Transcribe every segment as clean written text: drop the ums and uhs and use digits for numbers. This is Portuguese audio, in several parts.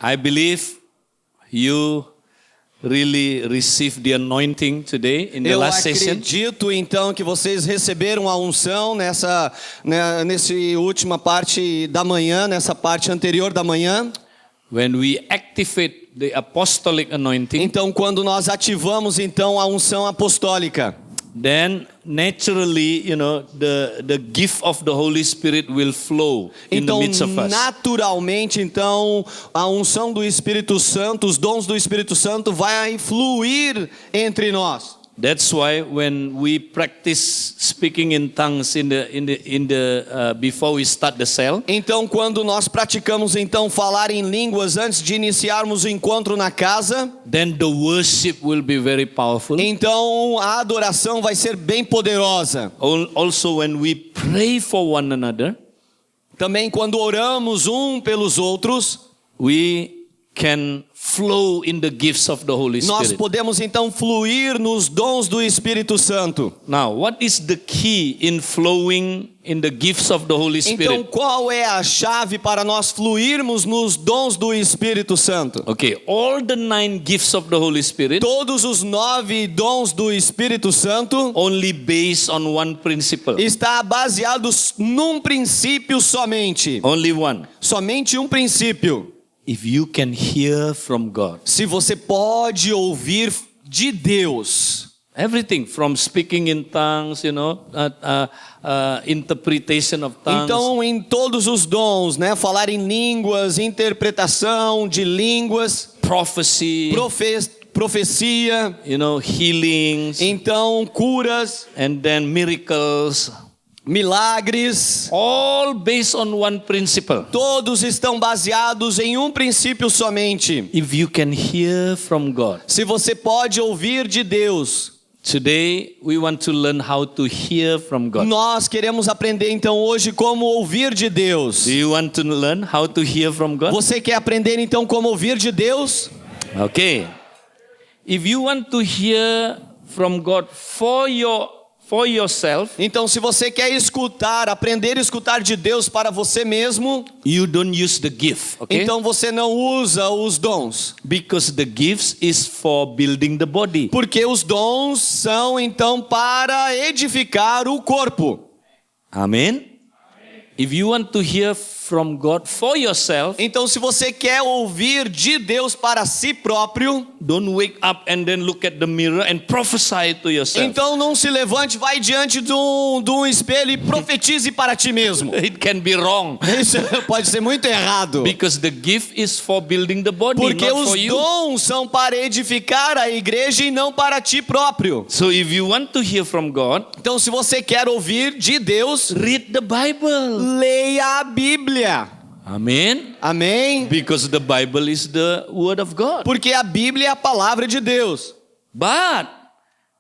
I believe you really received the anointing today in the Eu last session. acredito então que vocês receberam a unção nessa última parte da manhã, nessa parte anterior da manhã. When we activate the apostolic anointing, Então quando nós ativamos então a unção apostólica, then naturally, the gift of the Holy Spirit will flow in the então midst of us. naturalmente então a unção do Espírito Santo, os dons do Espírito Santo vai fluir entre nós. That's why when we practice speaking in tongues before we start the cell, Então quando nós praticamos então falar em línguas antes de iniciarmos o encontro na casa, then the worship will be very powerful. então a adoração vai ser bem poderosa. Also when we pray for one another, Também quando oramos um pelos outros, we can flow in the gifts of the Holy nós Spirit. podemos então fluir nos dons do Espírito Santo. Now, what is the key in flowing in the gifts of the Holy Então Spirit? qual é a chave para nós fluirmos nos dons do Espírito Santo? Okay, all the 9 gifts of the Holy Spirit Todos os 9 dons do Espírito Santo only based on one principle. está baseados num princípio somente. Only one. Somente um princípio. If you can hear from God. Se você pode ouvir de Deus, Everything from speaking in tongues, interpretation of tongues. então em todos os dons, né, falar em línguas, interpretação de línguas, Prophecy, profecia, healings, então curas, and then miracles. milagres, All based on one principle. todos estão baseados em um princípio somente. If you can hear from God. Se você pode ouvir de Deus, Today we want to learn how to hear from God. nós queremos aprender então hoje como ouvir de Deus. Do you want to learn how to hear from God? Você quer aprender então como ouvir de Deus? Okay. If you want to hear from God for yourself, Então se você quer escutar, aprender a escutar de Deus para você mesmo, you don't use the gift, okay? então você não usa os dons. Because the gifts is for building the body. Porque os dons são então para edificar o corpo. Amen. If you want to hear from God for yourself, Então se você quer ouvir de Deus para si próprio, don't wake up and then look at the mirror and prophesy to yourself. então não se levante, vai diante de um espelho e profetize para ti mesmo. It can be wrong. Isso pode ser muito errado. Because the gift is for building the body, Porque not os for you. dons são para edificar a igreja e não para ti próprio. So if you want to hear from God, Então se você quer ouvir de Deus, read the Bible. leia a Bíblia. Amen. Amém? Because the Bible is the word of God. Porque a Bíblia é a palavra de Deus. But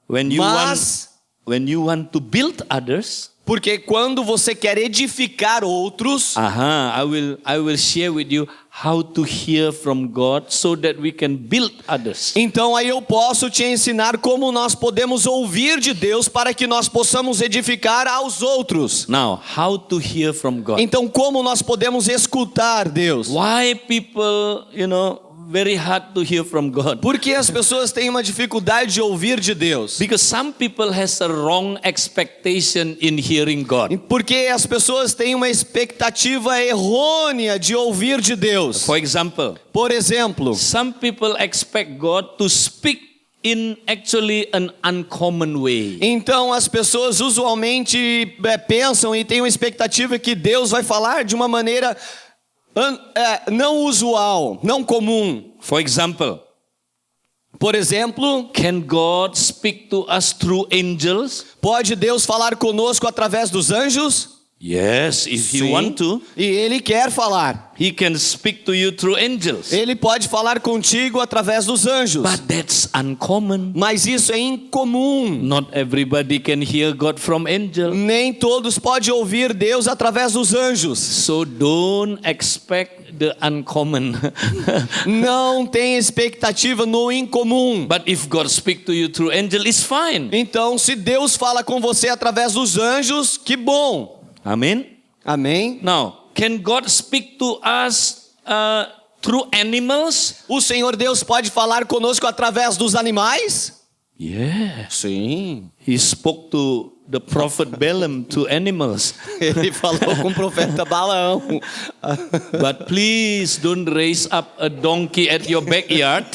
when you Mas want to build others, porque quando você quer edificar outros, I will share with you how to hear from God so that we can build others. então aí eu posso te ensinar como nós podemos ouvir de Deus para que nós possamos edificar aos outros. Now, how to hear from God? Então como nós podemos escutar Deus? Why people, very hard to hear from God? Por que as pessoas têm uma dificuldade de ouvir de Deus? Because some people has a wrong expectation in hearing God. Porque as pessoas têm uma expectativa errônea de ouvir de Deus. For example, Por exemplo, some people expect God to speak in actually an uncommon way. então as pessoas usualmente pensam e têm uma expectativa que Deus vai falar de uma maneira não usual, não comum. For example, Por exemplo, can God speak to us through angels? pode Deus falar conosco através dos anjos? Yes, if He Sim. want to, E Ele quer falar. He can speak to you through angels. Ele pode falar contigo através dos anjos. But that's uncommon. Mas isso é incomum. Not everybody can hear God from angels. Nem todos podem ouvir Deus através dos anjos. So don't expect the uncommon. Não tem expectativa no incomum. But if God speak to you through angel, it's fine. Então, se Deus fala com você através dos anjos, que bom. Amen. Amém? Now, can God speak to us through animals? O Senhor Deus pode falar conosco através dos animais? Yeah. Sim. He spoke to the prophet Balaam to animals. Ele falou com o profeta Balaão. But please don't raise up a donkey at your backyard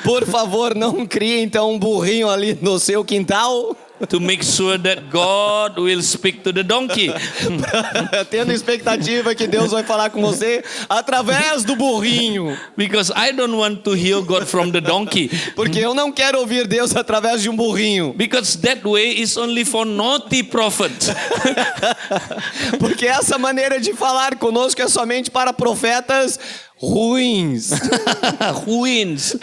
Por favor, não crie então um burrinho ali no seu quintal, to make sure that God will speak to the donkey. tendo expectativa que Deus vai falar com você através do burrinho. Because I don't want to hear God from the donkey. Porque eu não quero ouvir Deus através de um burrinho. Because that way is only for naughty prophets. Porque essa maneira de falar conosco é somente para profetas ruins. Ruins.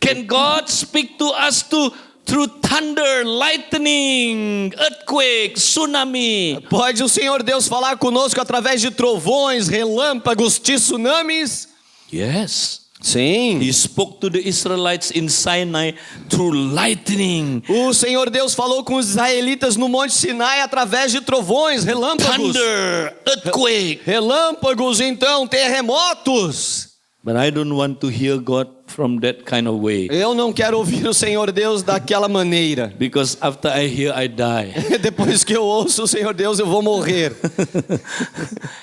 Can God speak to us through thunder, lightning, earthquake, tsunami? Pode o Senhor Deus falar conosco através de trovões, relâmpagos, tsunamis? Yes. Sim. He spoke to the Israelites in Sinai through lightning, O Senhor Deus falou com os israelitas no Monte Sinai através de trovões, relâmpagos. thunder, earthquake. Relâmpagos, então, terremotos. But I don't want to hear God from that kind of way. Eu não quero ouvir o Senhor Deus daquela maneira. Because after I hear, I die. Depois que eu ouço o Senhor Deus, eu vou morrer.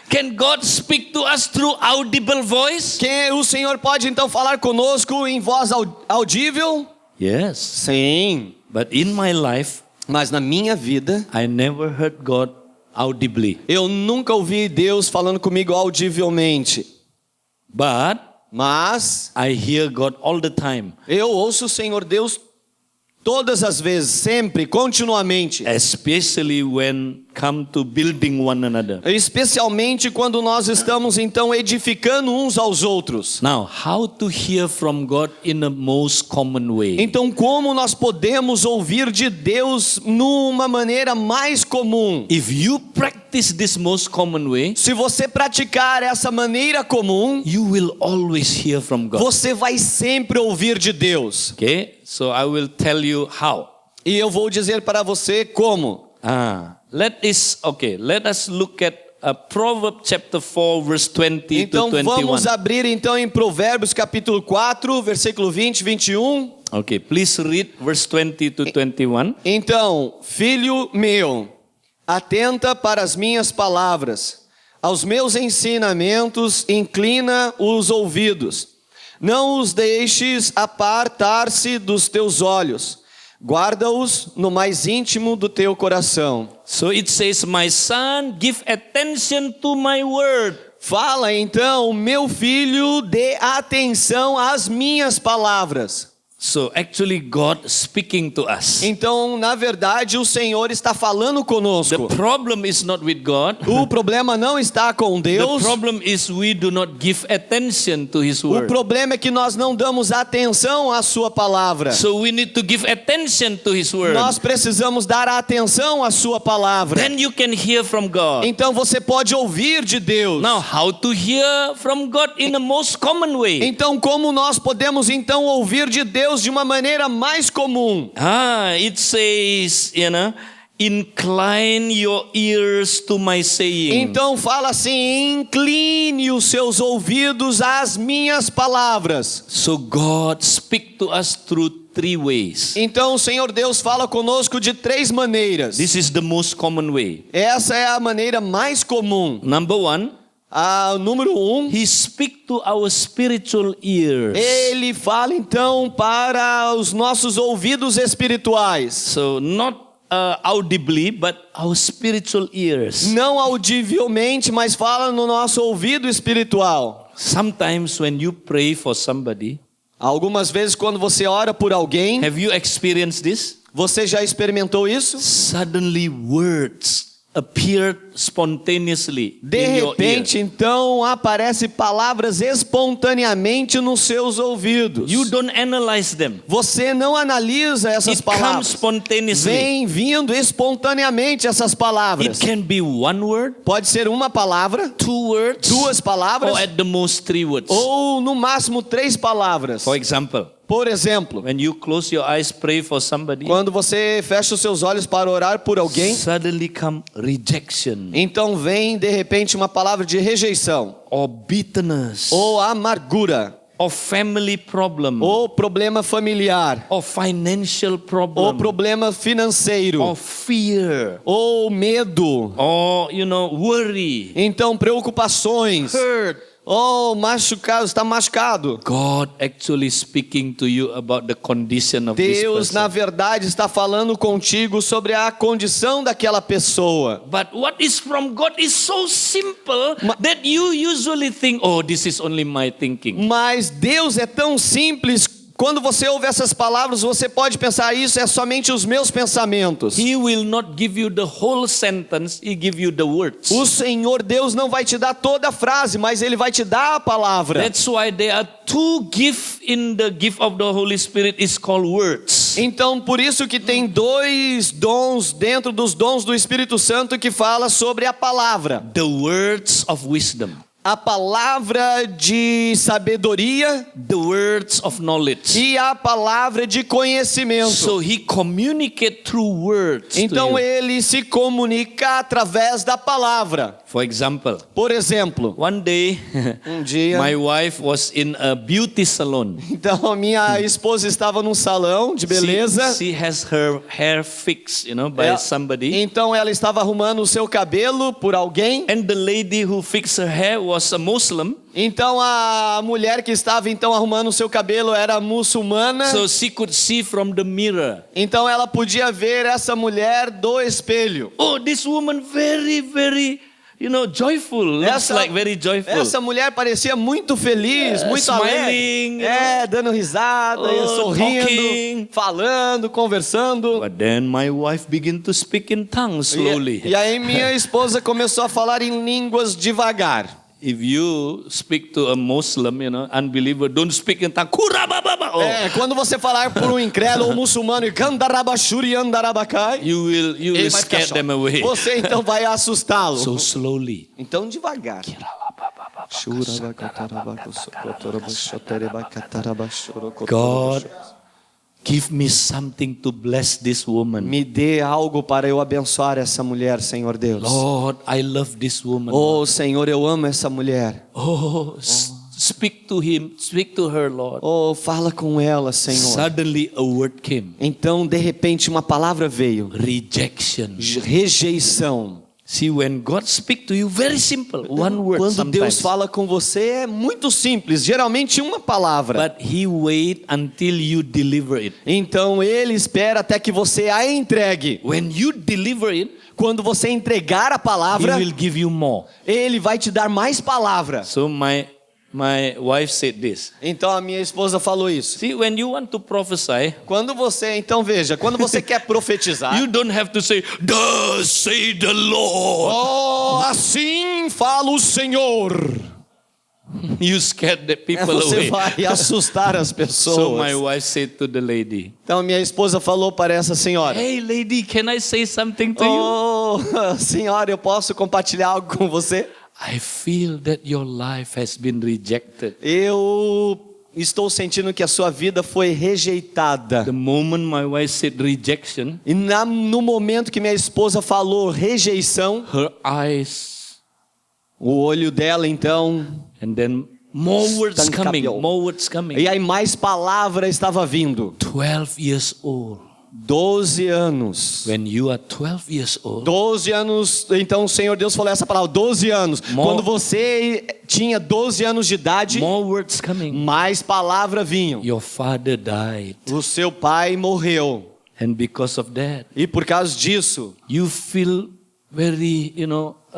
Can God speak to us through audible voice? Que o Senhor pode então falar conosco em voz audível? Yes. Sim. But in my life, Mas na minha vida, I never heard God audibly. eu nunca ouvi Deus falando comigo audivelmente. But Mas I hear God all the time, eu ouço o Senhor Deus todas as vezes, sempre, continuamente. especially when come to building one another. Especialmente quando nós estamos então edificando uns aos outros. Now, how to hear from God in the most common way? Então, como nós podemos ouvir de Deus numa maneira mais comum? If you practice this most common way, Se você praticar essa maneira comum, you will always hear from God. você vai sempre ouvir de Deus. Okay? So I will tell you how. E eu vou dizer para você como. Let us look at Proverbs chapter 4 verse 20 Então to 21. vamos abrir então em Provérbios capítulo 4, versículo 20, 21. Okay, please read verse 20 to 21. Então, filho meu, atenta para as minhas palavras, aos meus ensinamentos inclina os ouvidos. Não os deixes apartar-se dos teus olhos. Guarda-os no mais íntimo do teu coração. So it says, my son, give attention to my word. Fala então, meu filho, dê atenção às minhas palavras. So actually God speaking to us. Então, na verdade, o Senhor está falando conosco. The problem is not with God. O problema não está com The Deus. problem is we do not give attention to His O word. problema é que nós não damos atenção à sua palavra. So we need to give attention to His word. Nós precisamos dar atenção à sua palavra. Then you can hear from God. Então você pode ouvir de Deus. Now, how to hear from God in the most common way? Então como nós podemos então ouvir de Deus de uma maneira mais comum? It says, incline your ears to my saying. Então fala assim: incline os seus ouvidos às minhas palavras. So God speak to us through three ways. Então o Senhor Deus fala conosco de três maneiras. This is the most common way. Essa é a maneira mais comum. Number one, Número 1, He speak to our spiritual ears. Ele fala então para os nossos ouvidos espirituais. So not audibly, but our spiritual ears. Não audivelmente, mas fala no nosso ouvido espiritual. Sometimes when you pray for somebody, Algumas vezes quando você ora por alguém, have you experienced this? você já experimentou isso? Suddenly words appear spontaneously De in your ear. repente, então, aparecem palavras espontaneamente nos seus ouvidos. You don't analyze them. Você não analisa essas It comes palavras. spontaneously. Vem vindo espontaneamente essas palavras. It can be one word, Pode ser uma palavra, two words, duas palavras, or at the most three words. ou no máximo três palavras. For example, Por exemplo, when you close your eyes, pray for somebody, quando você fecha os seus olhos para orar por alguém, suddenly come rejection. Então vem de repente uma palavra de rejeição, or bitterness, ou amargura, or family problem, ou problema familiar, or financial ou problem, problema financeiro, or fear, ou medo, or worry, então preocupações, hurt. ou machucado, está machucado. God actually speaking to you about the condition of this Deus, na person. verdade, está falando contigo sobre a condição daquela pessoa. But what is from God is so simple that you usually think, oh, this is only my thinking. Mas Deus é tão simples, quando você ouve essas palavras, você pode pensar, isso é somente os meus pensamentos. He will not give you the whole sentence, he give you the words. O Senhor Deus não vai te dar toda a frase, mas Ele vai te dar a palavra. That's why there are two gifts in the gift of the Holy Spirit is called words. Então, por isso que tem dois dons dentro dos dons do Espírito Santo que fala sobre a palavra. The words of wisdom. A palavra de sabedoria The words of knowledge. e a palavra de conhecimento. So he communicate through words. to Então you. ele se comunica através da palavra. For example, Por exemplo, one day dia, my wife was in a beauty salon. então a minha esposa estava num salão de beleza. She has her hair fixed, by somebody. Então ela estava arrumando o seu cabelo por alguém. And the lady who fixed her hair was a Muslim. Então a mulher que estava então arrumando o seu cabelo era muçulmana. So she could see from the mirror. Então ela podia ver essa mulher do espelho. Oh, this woman very, very, joyful. Looks like very joyful. Essa mulher parecia muito feliz, muito smiling, alegre. Dando risada, sorrindo, talking. falando, conversando. But then my wife began to speak in tongues slowly. E aí minha esposa começou a falar em línguas devagar. If you speak to a Muslim, unbeliever, don't speak in tongues. Kurabababa. Oh. Quando você falar por um incrédulo ou muçulmano e candarabashuri andarabakai, You will ele vai ficar scare them away. Você então vai assustá-lo. So slowly. Então devagar. God, give me something to bless this woman. Me dê algo para eu abençoar essa mulher, Senhor Deus. Lord, I love this woman. Oh, Senhor, eu amo essa mulher. Oh, speak to him, speak to her, Lord. Oh, fala com ela, Senhor. Suddenly a word came. Então, de repente, uma palavra veio. Rejection. Rejeição. See, when God speak to you, very simple, one word Quando sometimes. Deus fala com você, é muito simples, geralmente uma palavra. But He wait until you deliver it. Então, Ele espera até que você a entregue. When you deliver it, Quando você entregar a He palavra, will give you more. Ele vai te dar mais palavra. So my wife said this. Então, a minha esposa falou isso. See, when you want to prophesy, Quando você quer profetizar, you don't have to say, "Thus say the Lord." oh, assim fala o Senhor. You scared the people Você away. vai assustar as So pessoas. my wife said to the lady, Então minha esposa falou para essa senhora: "Hey lady, can I say something to you? oh, senhora, eu posso compartilhar algo com você? I feel that your life has been rejected." Eu estou sentindo que a sua vida foi rejeitada. The moment my wife said rejection, E no momento que minha esposa falou rejeição, her eyes, o olho dela então, and then more words coming, Estancapou. more words coming. e aí mais palavra estava vindo. 12 years old. 12 anos. When you are 12 years old, 12 anos, então o Senhor Deus falou essa palavra, 12 anos. Quando você tinha 12 anos de idade, more words coming. mais palavra vinham. Your father died. O seu pai morreu. And because of that, E por causa disso, you feel very,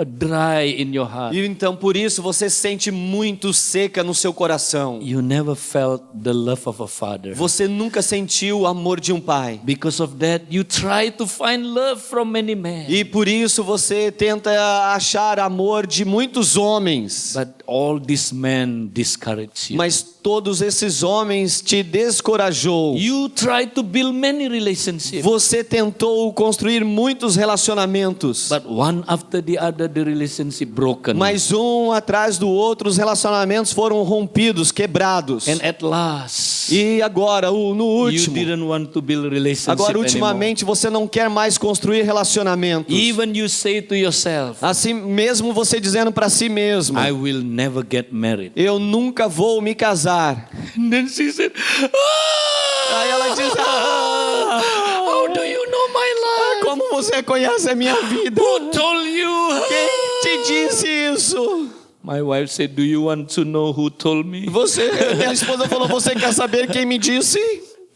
dry in your heart. e então por isso você se sente muito seca no seu coração. You never felt the love of a father. Você nunca sentiu o amor de um pai. Because of that, you try to find love from many men. E por isso você tenta achar amor de muitos homens. But all these men discourage you. Mas todos esses homens te descorajou. You try to build many relationships. Você tentou construir muitos relacionamentos. But one after the other, the relationship broken. Mas um atrás do outro, os relacionamentos foram rompidos, quebrados. And at last, E agora, no you último, didn't want to build relationship agora anymore. ultimamente você não quer mais construir relacionamentos. Even you say to yourself, Assim mesmo você dizendo para si mesmo, I will never get married. eu nunca vou me casar. And then she said, Aí ela diz, how do you know my life? como você conhece a minha vida? Who told you? Quem te disse isso? My wife said, do you want to know who told me? Minha esposa falou, você quer saber quem me disse?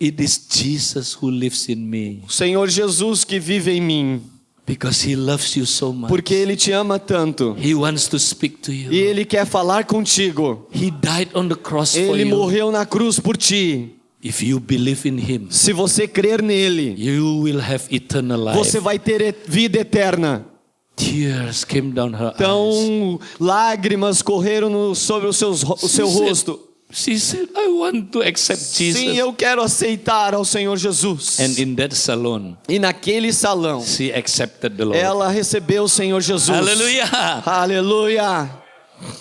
It is Jesus who lives in me. O Senhor Jesus que vive em mim. Because He loves you so much. Porque Ele te ama tanto. He wants to speak to you. E Ele quer falar contigo. He died on the cross for Ele you. morreu na cruz por ti. If you believe in Him, Se você crer nele, you will have eternal life. você vai ter vida eterna. Tears came down her eyes. Então, lágrimas correram sobre o seu rosto. She said, I want to accept Jesus. Sim, eu quero aceitar ao Senhor Jesus. And in that salon, E naquele salão, she accepted the Lord. ela recebeu o Senhor Jesus. Hallelujah. Aleluia.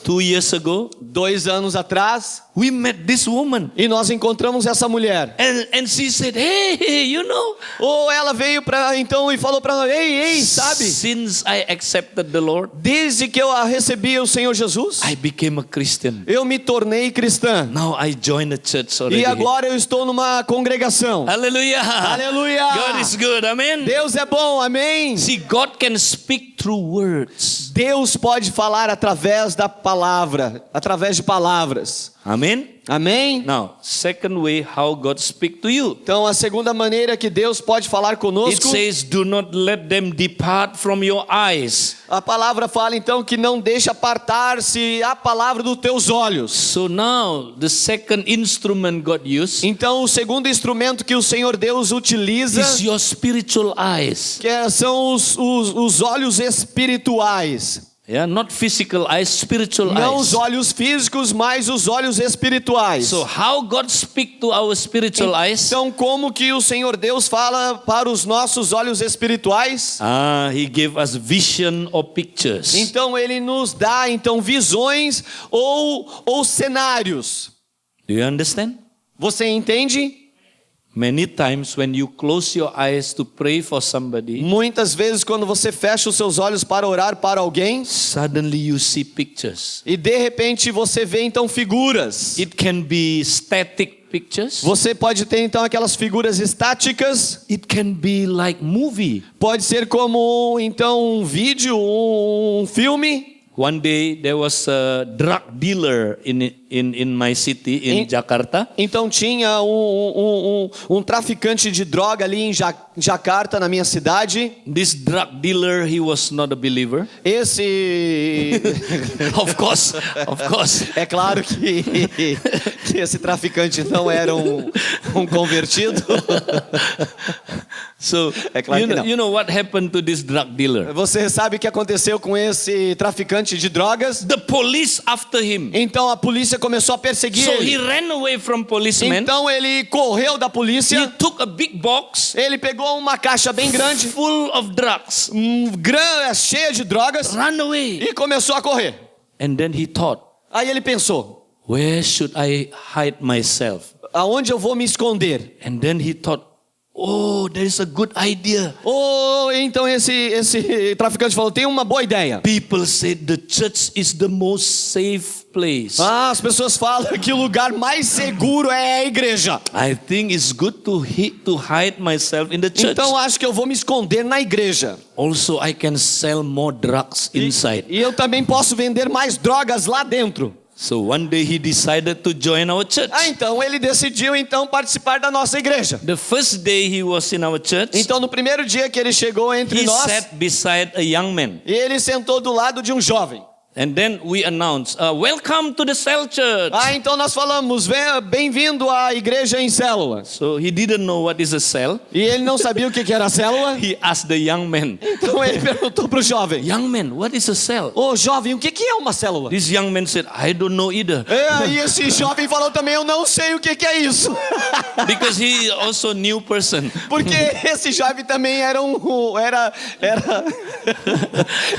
2 years ago, 2 anos atrás, we met this woman. e nós encontramos essa mulher. And she said, hey, you know, Ou ela veio para então e falou para nós, ei, sabe? since I accepted the Lord, Desde que eu recebi o Senhor Jesus, I became a Christian. eu me tornei cristã. Now I join a church already. E agora eu estou numa congregação. Hallelujah. Aleluia. God is good. Amen. Deus é bom, amém. See, God can speak through words. Deus pode falar através da palavra, através de palavras. Amen. Amém? Now, second way how God speak to you. Então, a segunda maneira que Deus pode falar It conosco, says, do not let them depart from your eyes. a palavra fala então que não deixa apartar-se a palavra dos teus olhos. So now, the second instrument God used Então, o segundo instrumento que o Senhor Deus utiliza is your spiritual eyes. são os olhos espirituais. Yeah, not physical eyes, spiritual Não eyes. os olhos físicos, mas os olhos espirituais. So how God speak to our spiritual eyes? Então, como que o Senhor Deus fala para os nossos olhos espirituais? He gave us vision or pictures. Então, Ele nos dá então visões ou cenários. Do you understand? Você entende? Many times when you close your eyes to pray for somebody, Muitas vezes quando você fecha os seus olhos para orar para alguém, suddenly you see pictures. e de repente você vê então figuras. It can be static pictures. Você pode ter então aquelas figuras estáticas. It can be like movie. Pode ser como então um vídeo, um filme. One day there was a drug dealer in my city in Jakarta. Então tinha um traficante de droga ali em Jakarta, na minha cidade. This drug dealer, he was not a believer. Esse Of course. é claro que esse traficante não era um convertido. So claro que não. you know what happened to this drug dealer? Você sabe o que aconteceu com esse traficante de drogas? The police after him. Então a polícia começou a perseguir So he ele. ran away from policemen. Então ele correu da He polícia. took a big box Ele pegou uma caixa bem grande, full of drugs. cheia de drogas, Run away. e começou a correr. And then he thought, Aí ele pensou, where should I hide myself? aonde eu vou me esconder? And then he thought, oh, there is a good idea. Então esse traficante falou, tem uma boa ideia. People say the church is the most safe place. As pessoas falam que o lugar mais seguro é a igreja. I think it's good to hide myself in the church. Então acho que eu vou me esconder na igreja. Also, I can sell more drugs inside. E eu também posso vender mais drogas lá dentro. So one day he decided to join our church. Então ele decidiu então participar da nossa igreja. The first day he was in our church, Então no primeiro dia que ele chegou entre he nós, sat beside a young man. ele sentou do lado de um jovem. And then we announce, welcome to the cell church. Então nós falamos, bem-vindo à igreja em célula. So he didn't know what is a cell. E ele não sabia o que era célula. He asked the young man, Então ele perguntou para o jovem: young man, what is a cell? Ô jovem, o que é uma célula? This young man said, I don't know either. E esse jovem falou também: eu não sei o que é isso. Because he also a new person. Porque esse jovem também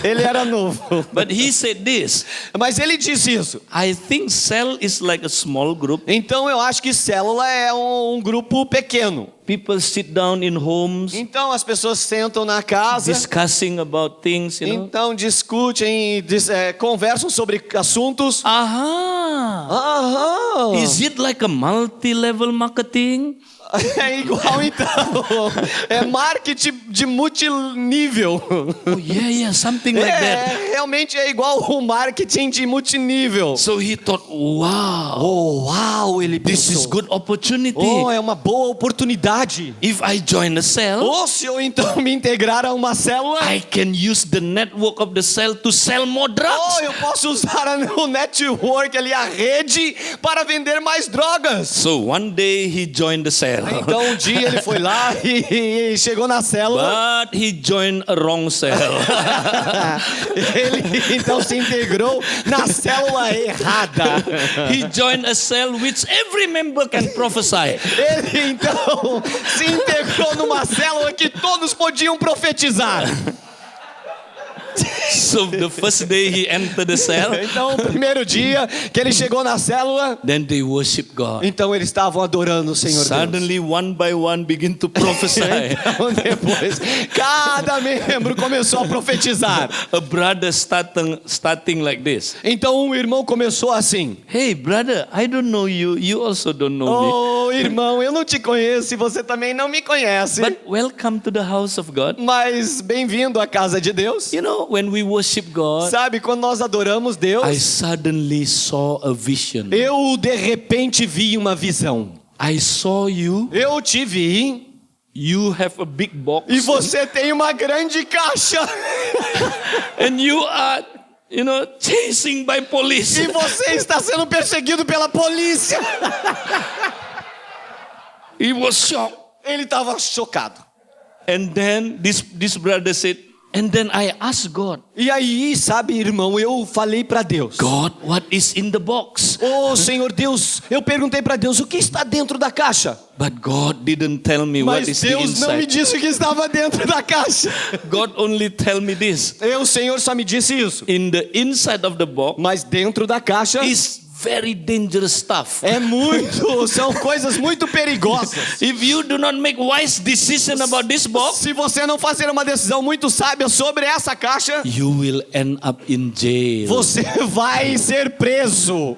ele era novo. But he said this, Mas ele disse isso. I think cell is like a small group. Então eu acho que célula é um grupo pequeno. People sit down in homes, Então as pessoas sentam na casa, discussing about things, you know. então discutem, conversam sobre assuntos. Aha. Is it like a multi-level marketing? É igual então, é marketing de multinível. Oh, yeah, something like that. Realmente é igual o marketing de multinível. So he thought, wow, Uau, ele this is pensou. good opportunity. É uma boa oportunidade. If I join a cell, Ou se eu então me integrar a uma célula, I can use the network of the cell to sell more drugs. eu posso usar o network ali, a rede, para vender mais drogas. So one day he joined the cell. Então um dia ele foi lá e chegou na célula. But he joined a wrong cell. Ele então se integrou na célula errada. He joined a cell which every member can prophesy. Ele então se integrou numa célula que todos podiam profetizar. So the first day he entered the cell, Então, o primeiro dia que ele chegou na célula, then they worship God. então eles estavam adorando o Senhor Deus. Suddenly, one by one, begin to prophesy. Então, depois, cada membro começou a profetizar. A brother starting like this. Então, um irmão começou assim: Hey, brother, I don't know you. You also don't know me. Oh, irmão, eu não te conheço e você também não me conhece. But welcome to the house of God. Mas bem-vindo à casa de Deus. You know, when we worship God, Sabe, quando nós adoramos Deus, I suddenly saw a vision. eu de repente vi uma visão. I saw you. Eu te vi You have a big box. e você tem uma grande caixa. And you are, chasing by police. E você está sendo perseguido pela polícia. He was shocked. Ele estava chocado. And then this brother said, and then I asked God, E aí, sabe, irmão, eu falei para Deus: God, what is in the box? Oh, Senhor Deus, eu perguntei para Deus o que está dentro da caixa. But God didn't tell me what Mas is the Deus não me inside. disse o que estava dentro da caixa. God only tell me this. O Senhor só me disse isso. In the inside of the box Mas dentro da caixa is very dangerous stuff. são coisas muito perigosas. If you do not make wise decision about this box, Se você não fazer uma decisão muito sábia sobre essa caixa, you will end up in jail. você vai ser preso.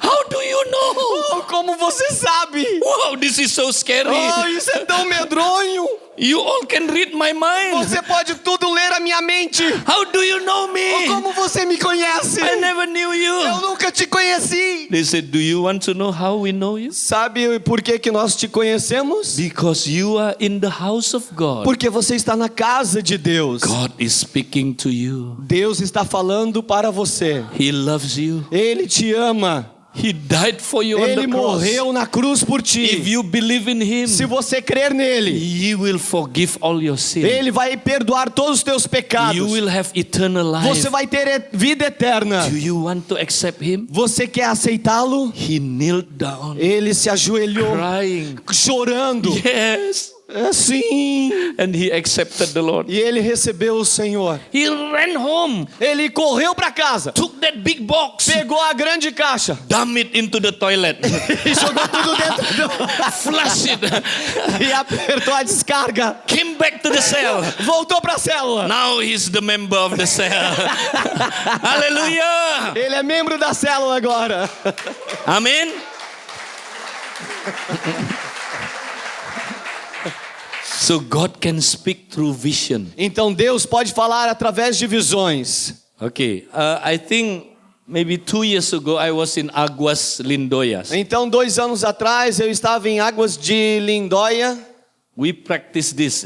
How do you know? Como você sabe? Wow, this is so scary. Isso é tão medronho. You all can read my mind. Você pode tudo ler a minha mente. How do you know me? Como você me conhece? I never knew Eu you. nunca te conheci. They said, do you want to know how we know you? Sabe por que nós te conhecemos? Because you are in the house of God. Porque você está na casa de Deus. God is speaking to you. Deus está falando para você. He loves you. Ele te ama. He died for you on Ele the cross. morreu na cruz por If ti. you believe in Him, Se você crer nele, He will forgive all your sins. Ele vai perdoar todos os teus pecados. You will have eternal life. Você vai ter vida eterna. Do you want to accept Him? Você quer aceitá-lo? He knelt down, Ele se ajoelhou, crying. chorando. Yes. Assim. And he accepted the Lord. E ele recebeu o Senhor. He ran home, Ele correu para casa, took that big box, pegou a grande caixa dump it into the toilet, e jogou tudo dentro flush it, e apertou a descarga. came back to the cell. Voltou para a célula. Now he's the member of the cell. Hallelujah. Ele é membro da célula agora. Amen. So God can speak through vision. Então Deus pode falar através de visões. Okay, I think maybe 2 years ago I was in Aguas Lindoyas. Então 2 anos atrás eu estava em Águas de Lindóia. We practice this,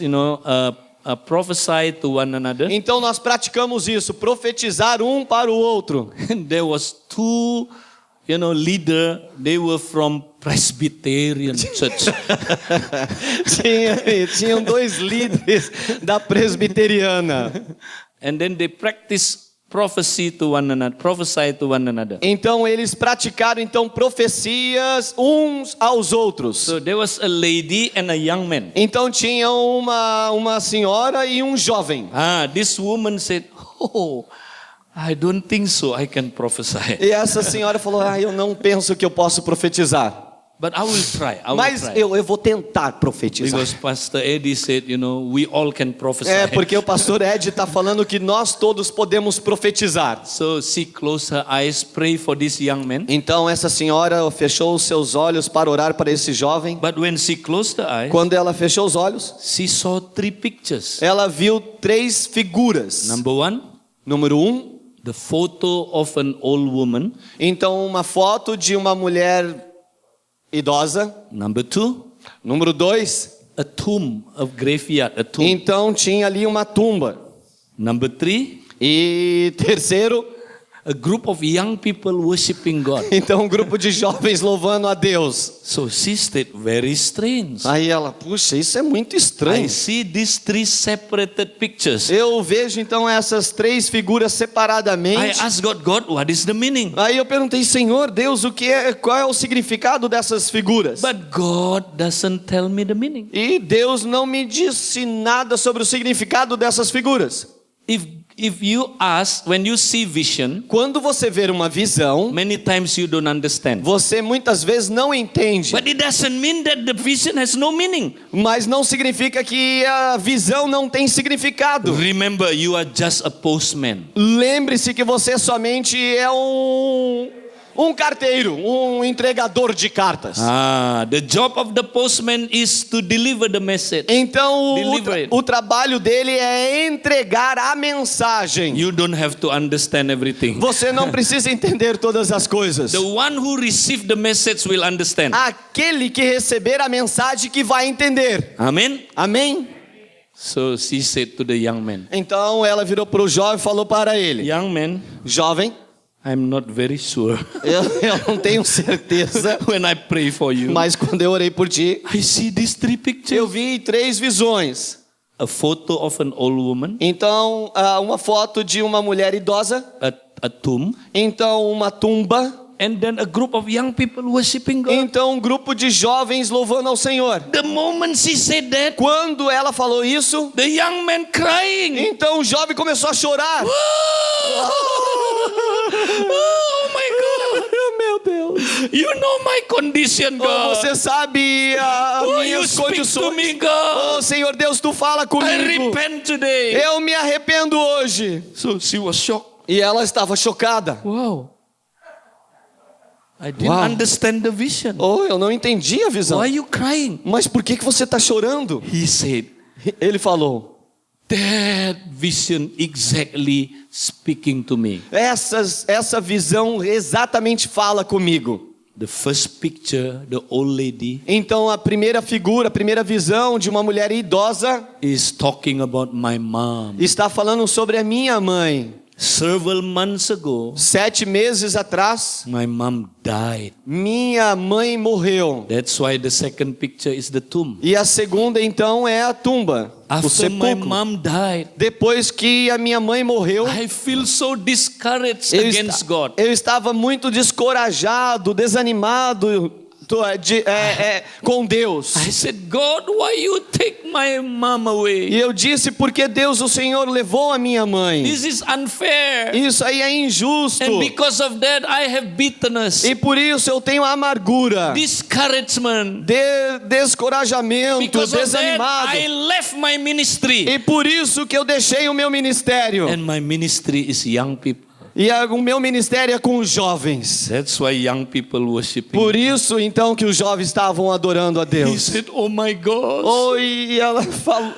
prophesy to one another. Então nós praticamos isso, profetizar um para o outro. And there was two, leader. They were from Presbyterian Church. Tinham dois líderes da presbiteriana. And then they practiced prophesy to one another, prophesy to one another. Então eles praticaram profecias uns aos outros. So there was a lady and a young man. Então tinha uma senhora e um jovem. This woman said, "Oh, I don't think so. I can prophesy. E essa senhora falou: eu não penso que eu posso profetizar. But I will try. Mas eu vou tentar profetizar. Because Pastor Eddie said, we all can prophesy. Porque o pastor Ed está falando que nós todos podemos profetizar. So she closed her eyes, pray for this young man. Então essa senhora fechou os seus olhos para orar para esse jovem. But when she closed her eyes, quando ela fechou os olhos, she saw 3 pictures. Ela viu 3 figuras. Number 1, número 1, the photo of an old woman. Então uma foto de uma mulher idosa. Number 2, número 2, a tomb, a graveyard, a tomb. Então tinha ali uma tumba. Number 3, e terceiro, a group of young people worshiping God. Então um grupo de jovens louvando a Deus. So she said, very strange. Aí ela, puxa, isso é muito estranho. I see these 3 separated pictures. Eu vejo então essas 3 figuras separadamente. I asked God, what is the meaning? Aí eu perguntei, Senhor Deus, qual é o significado dessas figuras? But God doesn't tell me the meaning. E Deus não me disse nada sobre o significado dessas figuras. If you ask, when you see vision, quando você vê uma visão, many times you don't understand. Você muitas vezes não entende. But it doesn't mean that the vision has no meaning. Mas não significa que a visão não tem significado. Remember, you are just a postman. Lembre-se que você somente é um carteiro, um entregador de cartas. The job of the postman is to deliver the message. Então o trabalho dele é entregar a mensagem. You don't have to understand everything. Você não precisa entender todas as coisas. The one who received the message will understand. Aquele que receber a mensagem que vai entender. Amen. Amém. So she said to the young man. Então ela virou para o jovem e falou para ele: Young man, jovem, I'm not very sure. Eu não tenho certeza. When I pray for you, mas quando eu orei por ti, I see these 3 pictures. Eu vi 3 visões. A photo of an old woman. Então, uma foto de uma mulher idosa. A tomb. Então, uma tumba. And then a group of young people worshiping God. Então, um grupo de jovens louvando ao Senhor. The moment she said that, quando ela falou isso, the young man crying. Então o jovem começou a chorar. Oh my God! Meu Deus! You know my condition, God. Você sabe as minhas condições. To me, God. Senhor Deus, tu fala comigo. I repent today. Eu me arrependo hoje. So she was shocked. E ela estava chocada. Wow! I didn't understand the vision. Eu não entendi a visão. Why are you crying? Mas por que você está chorando? He said. Ele falou. That vision exactly speaking to me. Essa visão exatamente fala comigo. The first picture, the old lady. Então a primeira figura, a primeira visão de uma mulher idosa is talking about my mom. Está falando sobre a minha mãe. Several months ago, 7 meses atrás, my mom died. Minha mãe morreu. That's why the second picture is the tomb. E a segunda então é a tumba. After my mom died, depois que a minha mãe morreu, I feel so discouraged against God. Eu estava muito descorajado, desanimado com Deus. I said, God, why you take my mom away? E eu disse, porque Deus, o Senhor levou a minha mãe. This is unfair. Isso aí é injusto. And because of that, I have bitterness. E por isso eu tenho amargura, discouragement, descorajamento, because desanimado. Of that, I left my ministry. E por isso que eu deixei o meu ministério. And my ministry is young people. E o meu ministério é com os jovens. That's why young people worshiping. Por isso então que os jovens estavam adorando a Deus. He said, oh my God. E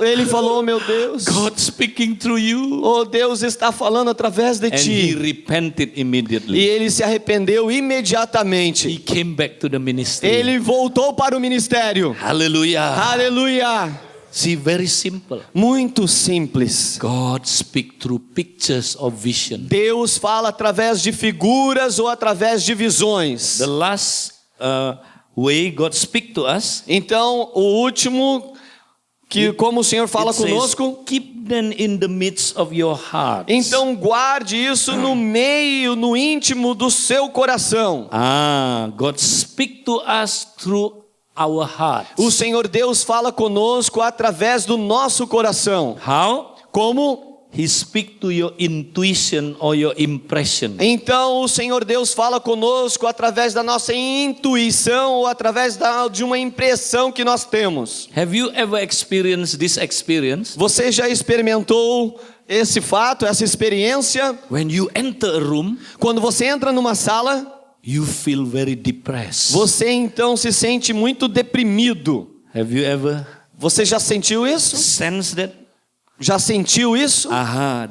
ele falou, meu Deus. God speaking through you. Deus está falando através de ti. He repented immediately. E ele se arrependeu imediatamente. He came back to the ministry. Ele voltou para o ministério. Hallelujah. Aleluia. See, very simple. Muito simples. God speak through pictures of vision. Deus fala através de figuras ou através de visões. The last way God speak to us, Então, o último, que como o Senhor fala it says, conosco, keep them in the midst of your heart. então guarde isso no meio, no íntimo do seu coração. God speak to us through our heart. O Senhor Deus fala conosco através do nosso coração. How? Como? He speak to your intuition or your impression. Então o Senhor Deus fala conosco através da nossa intuição ou através de uma impressão que nós temos. Have you ever experienced this experience? Você já experimentou esse fato, essa experiência? When you enter a room, Quando você entra numa sala, you feel very depressed. você então se sente muito deprimido. Have you ever Você já sentiu isso? sensed that? Já sentiu isso?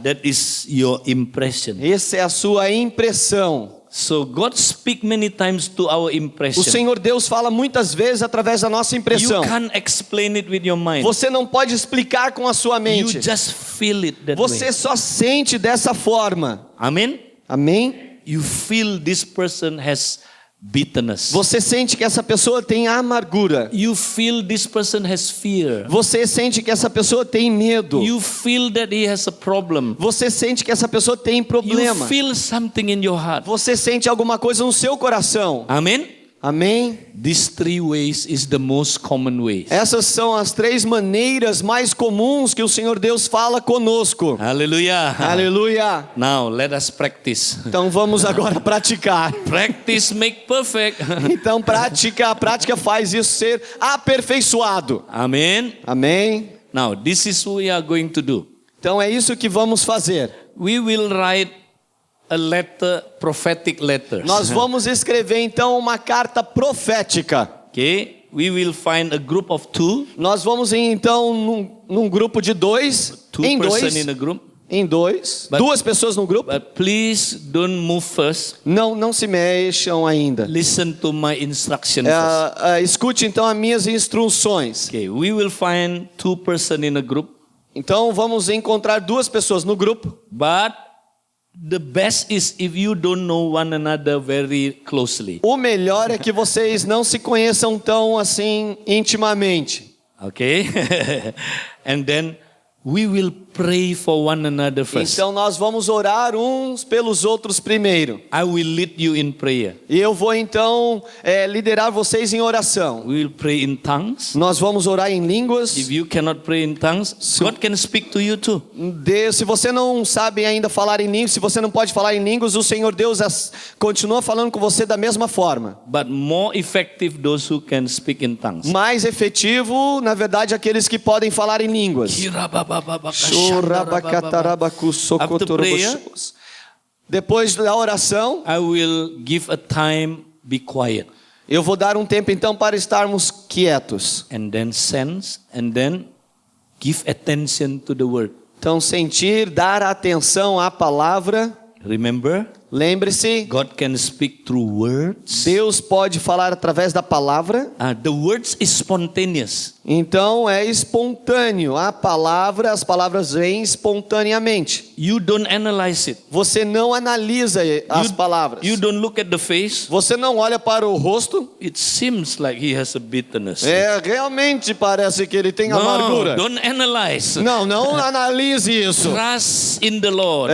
That is your impression. Essa é a sua impressão. So God speak many times to our impression. O Senhor Deus fala muitas vezes através da nossa You impressão. can't explain it with your mind. Você não pode explicar com a sua You mente. just feel it that Você way. só sente dessa forma. Amen? Amém? You feel this person has bitterness. Você sente que essa pessoa tem amargura. You feel this person has fear. Você sente que essa pessoa tem medo. You feel that he has a problem. Você sente que essa pessoa tem You problema. feel something in your heart. Você sente alguma coisa no seu coração. Amen? Amém? These three ways is the most common ways. Essas são as 3 maneiras mais comuns que o Senhor Deus fala conosco. Hallelujah. Aleluia! Now let us practice. Então vamos agora praticar. Practice make perfect. Então a prática faz isso ser aperfeiçoado. Amen. Amém? Now this is what we are going to do. Então é isso que vamos fazer. We will write a letter, prophetic letters. Nós vamos escrever então uma carta profética. Okay? We will find a group of 2. Nós vamos ir então num grupo de 2, em Person in a group. em 2, But- 2 pessoas no grupo. But please don't move first. Não se mexam ainda. Listen to my instruction first. Escute então as minhas instruções. Okay, we will find 2 person in a group, Então vamos encontrar 2 pessoas no grupo. but the best is if you don't know one another very closely. O melhor é que vocês não se conheçam tão assim intimamente. Okay? And then we will pray for one another first. Então nós vamos orar uns pelos outros primeiro. I will lead you in prayer. E eu vou então liderar vocês em oração. We will pray in tongues. Nós vamos orar em línguas. If you cannot pray in tongues, God can speak to you too. Se você não sabe ainda falar em línguas, se você não pode falar em línguas, o Senhor Deus continua falando com você da mesma forma. But more effective those who can speak in tongues. Mais efetivo, na verdade, aqueles que podem falar em línguas. After prayer, Depois da oração, I will give a time, be quiet, eu vou dar um tempo então para estarmos quietos. and then sense, and then give attention to the word. Então sentir, dar atenção à palavra. Remember, Lembre-se, God can speak through words. Deus pode falar através da palavra. The words is spontaneous. Então é espontâneo. As palavras vêm espontaneamente. You don't analyze it. Você não analisa as palavras. You don't look at the face. Você não olha para o rosto. It seems like he has a bitterness. Realmente parece que ele tem amargura. Don't analyze. Não analise isso. Trust in the Lord.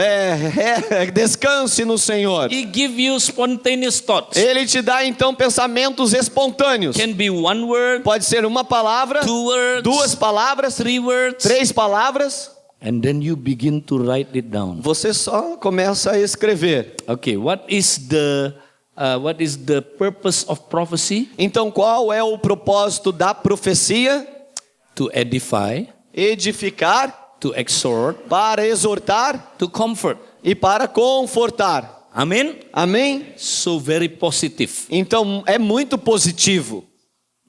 Descanse no Senhor. He give you spontaneous thoughts. Ele te dá então pensamentos espontâneos. Can be one word, Pode ser uma palavra, 2 words, 2 palavras, 3 words, 3 palavras. and then you begin to write it down. Você só começa a escrever. Okay, what is the purpose of prophecy? Então qual é o propósito da profecia? To edify, Edificar, to exhort, para exortar to comfort. e para confortar. Amen? Amém? So very positive. Então é muito positivo.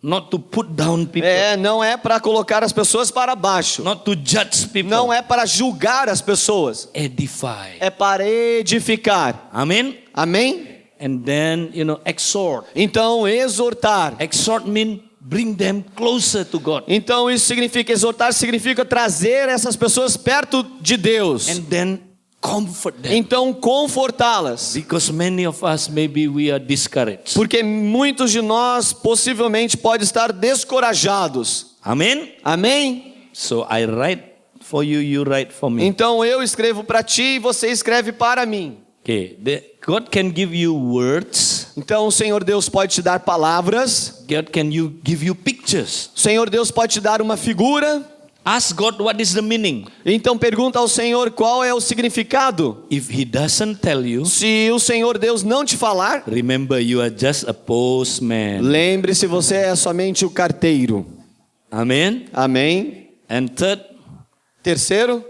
Not to put down people. Não é para colocar as pessoas para baixo. Not to judge people. Não é para julgar as pessoas. Edify. É para edificar. Amen? Amém? And then, exhort. Então exortar. Exhort means bring them closer to God. Então isso significa, exortar significa trazer essas pessoas perto de Deus. And then comfort them. Então confortá-las. Because many of us, maybe we are discouraged. Porque muitos de nós possivelmente podem estar descorajados. Amen? Amém? So I write for you, you write for me. Então eu escrevo para ti e você escreve para mim. Okay, God can give you words. Então o Senhor Deus pode te dar palavras. God can give you pictures. O Senhor Deus pode te dar uma figura. Ask God what is the meaning. Então pergunta ao Senhor qual é o significado. If He doesn't tell you, Se o Senhor Deus não te falar, remember you are just a postman. lembre-se, você é somente o carteiro. Amen? Amém? And third, Terceiro,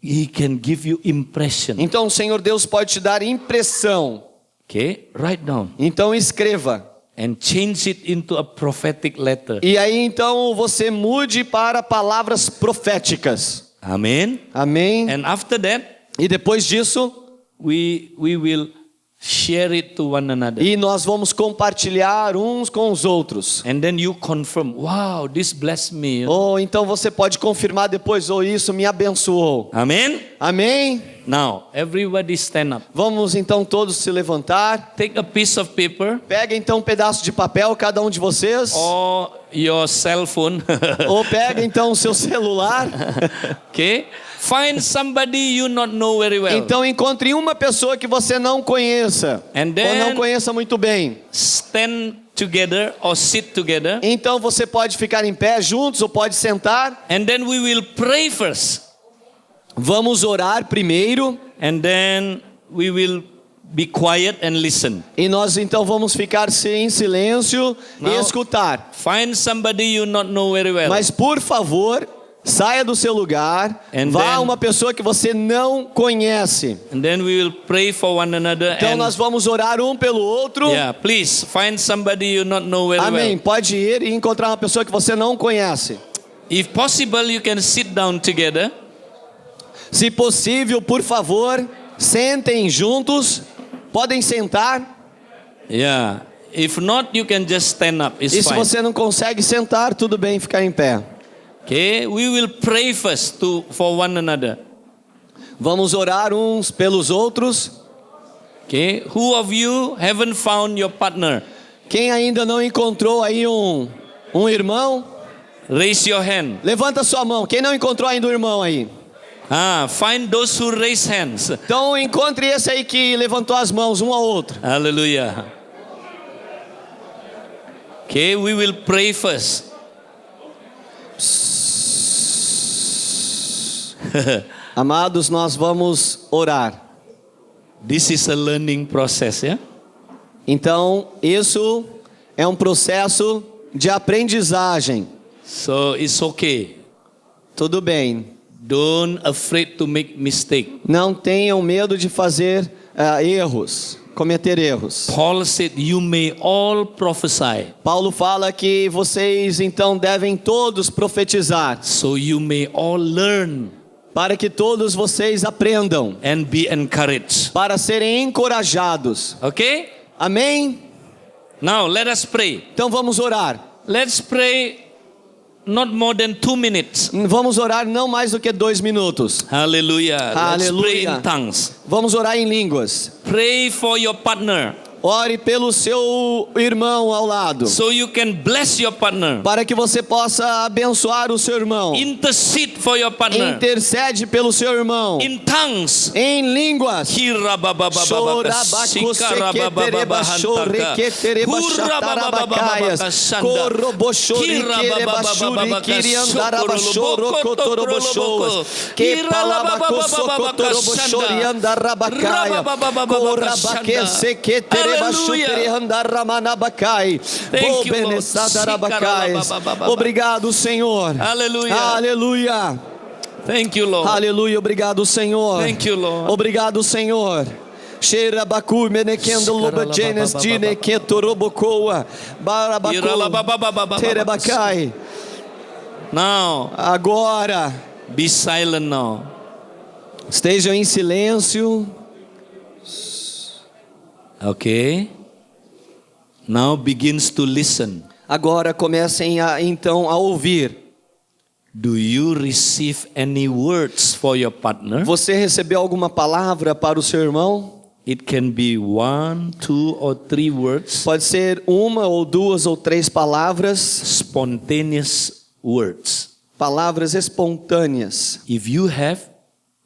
He can give you impression. então o Senhor Deus pode te dar impressão. Okay? Write down. Então escreva. And change it into a prophetic letter. E aí então você mude para palavras proféticas. Amen? Amém? And after that, E depois disso, we will share it to one another. e nós vamos compartilhar uns com os outros. And then you confirm, wow, this blessed me. Ou então você pode confirmar depois, ou isso me abençoou. Amen? Amém? Now, everybody stand up. Vamos então todos se levantar. Take a piece of paper Pega então um pedaço de papel, cada um de vocês. or your cell phone. Ou pega então o seu celular. Okay? Find somebody you not know very well. Então encontre uma pessoa que você não conheça. And Ou then não conheça muito bem. stand together or sit together. Então você pode ficar em pé juntos ou pode sentar. And then we will pray first. Vamos orar primeiro. And then we will be quiet and listen. E nós então vamos ficar em silêncio e Now- escutar. Find somebody you not know very well. Mas por favor, saia do seu lugar. And Vá a then- uma pessoa que você não conhece. And then we will pray for one another. Então And nós vamos orar um pelo outro. yeah, please find somebody you not know very Amém. well. Pode ir e encontrar uma pessoa que você não conhece. If possible, you can sit down together. Se possível, por favor, sentem juntos. Podem sentar. Yeah. If not, you can just stand up. It's E se fine. você não consegue sentar, tudo bem ficar em pé. Okay, we will pray first for one another. Vamos orar uns pelos outros. Okay, who of you haven't found your partner? Quem ainda não encontrou aí um irmão, Raise your hand. levanta sua mão. Quem não encontrou ainda um irmão aí? Find those who raise hands. Então encontre esse aí que levantou as mãos, um ao outro. Hallelujah. Okay, we will pray first. Amados, nós vamos orar. This is a learning process, yeah? Então, isso é um processo de aprendizagem. So it's okay. Tudo bem. Don't afraid to make mistake. Não tenham medo de fazer erros, cometer erros. Paul said, you may all prophesy. Paulo fala que vocês então devem todos profetizar, So you may all learn para que todos vocês aprendam, and be encouraged. para serem encorajados. Okay? Amém? Now let us pray. Então vamos orar. Let's pray not more than 2 minutes. Vamos orar não mais do que 2 minutos. Hallelujah. Let's pray Hallelujah. in tongues. Vamos orar em línguas. Pray for your partner Ore pelo seu irmão ao lado, so you can bless your partner. para que você possa abençoar o seu irmão. Intercede for your partner Intercede pelo seu irmão. in tongues. Em línguas. Obrigado, Senhor. Hallelujah. Aleluia. Thank you, Lord. Aleluia, obrigado, Senhor. Thank you, Lord. Obrigado, Senhor. Cheira bacu menekendo lobajenes dine ketorobocoa barabacu terebacai. Now, Agora be silent now. estejam em silêncio. Okay. Now begins to listen. Agora comecem então a ouvir. Do you receive any words for your partner? Você recebeu alguma palavra para o seu irmão? It can be 1, 2, or 3 words. Pode ser uma ou duas ou três palavras, Spontaneous words. palavras espontâneas. If you have,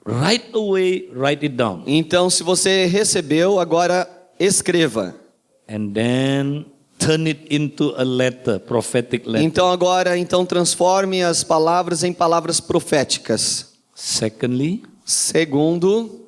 right away, write it down. Então, se você recebeu, agora escreva. And then turn it into a letter, prophetic letter. Então agora, transforme as palavras em palavras proféticas. Secondly, Segundo,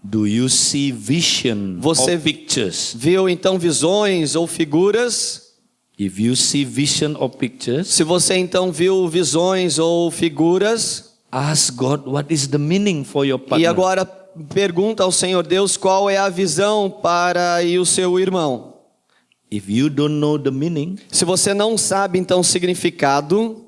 do you see vision Você or pictures? viu então visões ou figuras? If you see vision or pictures, Se você então viu visões ou figuras, ask God what is the meaning for your partner. e agora pergunta ao Senhor Deus qual é a visão para o seu irmão. If you don't know the meaning, Se você não sabe então o significado,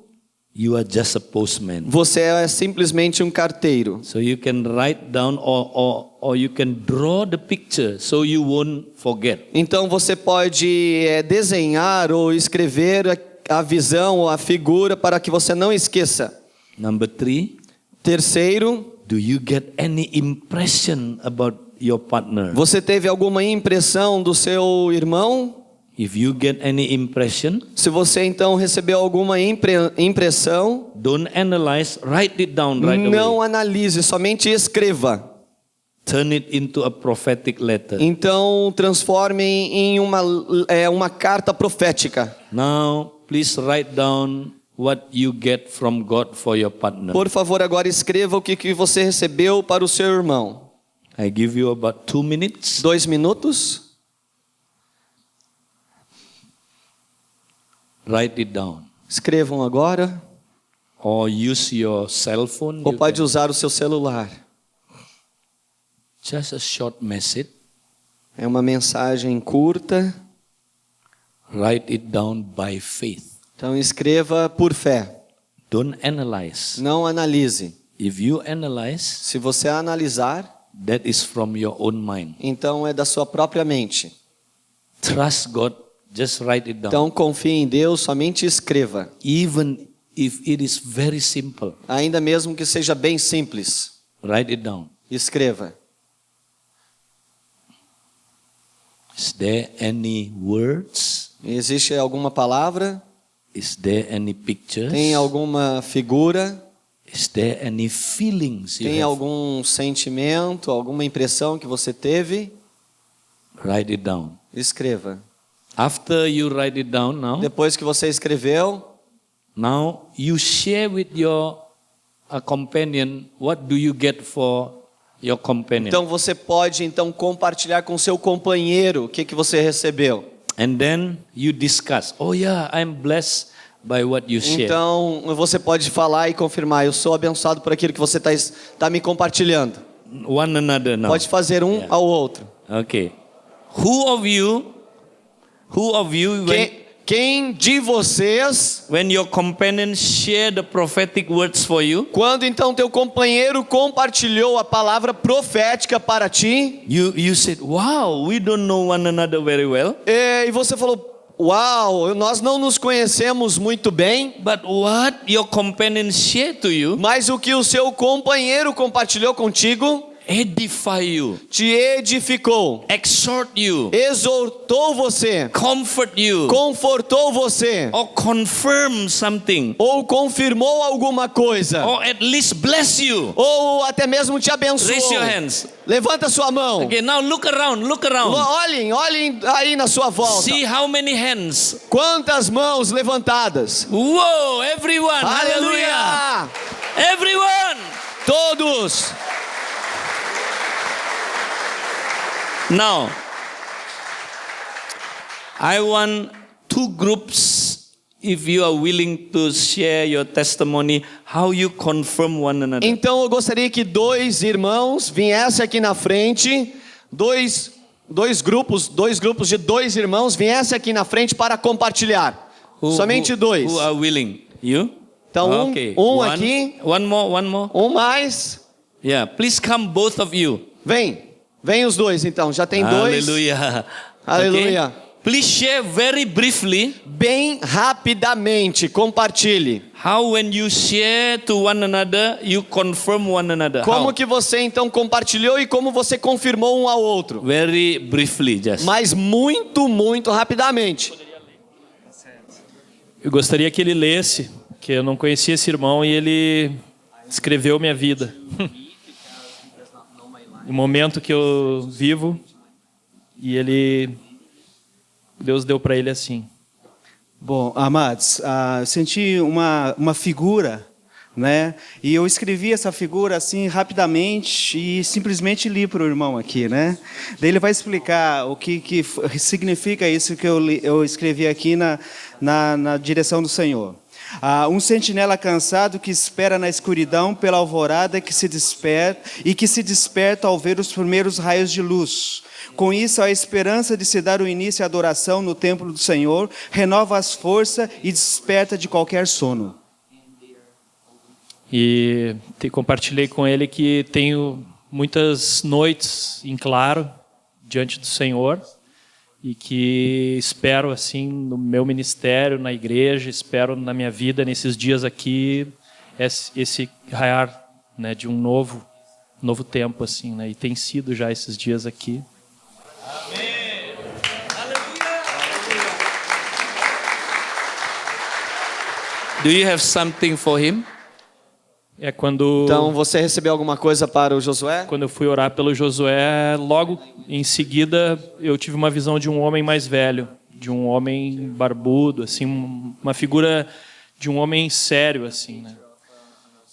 you are just a postman. você é simplesmente um carteiro. So you can write down or you can draw the picture so you won't forget. Então você pode desenhar ou escrever a visão ou a figura para que você não esqueça. Number 3, Terceiro, do you get any impression about your partner? você teve alguma impressão do seu irmão? If you get any impression, Se você então recebeu alguma impressão, don't analyze, write it down right não away. analise, somente escreva. Turn it into a prophetic letter. Então transforme em uma carta profética. Now, please write down what you get from God for your partner. Por favor, agora escreva o que você recebeu para o seu irmão. I give you about 2 minutes. 2 minutos. Write it down. Escrevam agora. Or use your cell phone. Ou You pode can- usar o seu celular. Just a short message. É uma mensagem curta. Write it down by faith. Então escreva por fé. Don't analyze. Não analise. If you analyze, Se você analisar, that is from your own mind. então é da sua própria mente. Trust God. Just write it down. Então confie em Deus, somente escreva. Even if it is very simple, Ainda mesmo que seja bem simples. write it down. Escreva. Is there any words? Existe alguma palavra? Is there any pictures? Tem alguma figura? Is there any feelings you Tem have? algum sentimento, alguma impressão que você teve? Write it down. Escreva. After you write it down Depois que você escreveu, now you share with your companion what do you get for your companion. então você pode compartilhar com seu companheiro o que você recebeu. And then you discuss. Oh yeah, I'm blessed by what you share. Então você pode falar e confirmar: eu sou abençoado por aquilo que você está me compartilhando. One another now. Pode fazer um ao outro. Okay. Who of you Quem de vocês, when your companion share the prophetic words for you, quando então teu companheiro compartilhou a palavra profética para ti, you said, wow, we don't know one another very well, e você falou: uau, nós não nos conhecemos muito bem, but what your companion shared to you mas o que o seu companheiro compartilhou contigo edify you, te edificou, exhort you, exortou você, comfort you, confortou você, or confirm something, ou confirmou alguma coisa, or at least bless you. ou até mesmo te abençoou. Raise your hands. Levanta sua mão. Okay, now look around. Olhem aí na sua volta. See how many hands. Quantas mãos levantadas. Whoa, everyone. Hallelujah. Aleluia! Everyone. Todos. Now, I want 2 groups, if you are willing to share your testimony, how you confirm one another. Então eu gostaria que 2 irmãos viessem aqui na frente, dois grupos de 2 irmãos viessem aqui na frente para compartilhar. Somente 2. Who are willing? You? Então Okay. um aqui, One more. um mais. Yeah, please come both of you. Vem os 2 então, já tem 2. Hallelujah. Aleluia. Okay? Please share very briefly bem rapidamente, compartilhe. how when you share to one another, you confirm one another. Como How? que você então compartilhou e como você confirmou um ao outro. Very briefly, just. Mas muito rapidamente. Eu gostaria que ele lesse, que eu não conhecia esse irmão e ele escreveu minha vida. O momento que eu vivo e Deus deu para ele assim. Bom, amados, eu senti uma figura, né? E eu escrevi essa figura assim rapidamente e simplesmente li para o irmão aqui, né? Daí ele vai explicar o que significa isso que eu escrevi aqui na direção do Senhor. Um sentinela cansado que espera na escuridão pela alvorada que se desperta ao ver os primeiros raios de luz. Com isso, a esperança de se dar o início à adoração no templo do Senhor renova as forças e desperta de qualquer sono. E compartilhei com ele que tenho muitas noites em claro diante do Senhor e que espero assim no meu ministério, na igreja, espero na minha vida nesses dias aqui esse raiar, né, de um novo tempo assim, né? E tem sido já esses dias aqui. Amém. Do you have something for him? É quando Então você recebeu alguma coisa para o Josué? eu fui orar pelo Josué, logo em seguida eu tive uma visão de um homem mais velho, de um homem barbudo, assim, uma figura de um homem sério, assim, né?